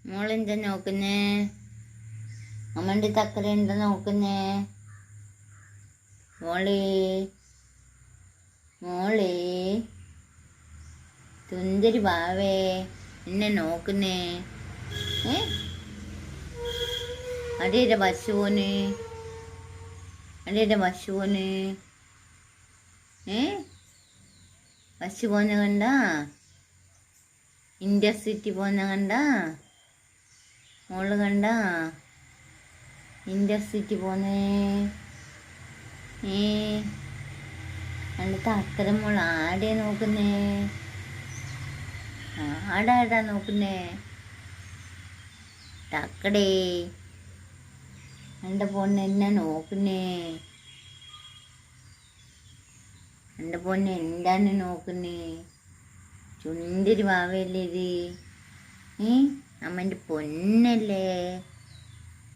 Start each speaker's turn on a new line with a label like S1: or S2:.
S1: മോളെന്താ നോക്കുന്നേ? അമ്മൻ്റെ തക്കര എന്താ നോക്കുന്നേ? മോളേ മോളേ സുന്ദരി ബാവേ എന്നെ നോക്കുന്നേ? അടിയുടെ ബസ് പോന്, അടിയുടെ ബസ് പോന്. ബസ് പോന്ന കണ്ട? ഇൻഡർസിറ്റി പോന്ന കണ്ട? മോള് കണ്ട? ഇൻഡർസിറ്റി പോന്നേ. എൻ്റെ അക്കരെ മോൾ ആടെ നോക്കുന്നേ? ആടാ നോക്കുന്നേ? തക്കടേ എൻ്റെ പൊണ്ണ് എന്നെ നോക്കുന്നേ? എൻ്റെ പൊണ്ണ് എന്താണ് നോക്കുന്നേ? ചുന്തിരി വാവയല്ലേ ഇത്? അമ്മൻ്റെ പൊന്നല്ലേ?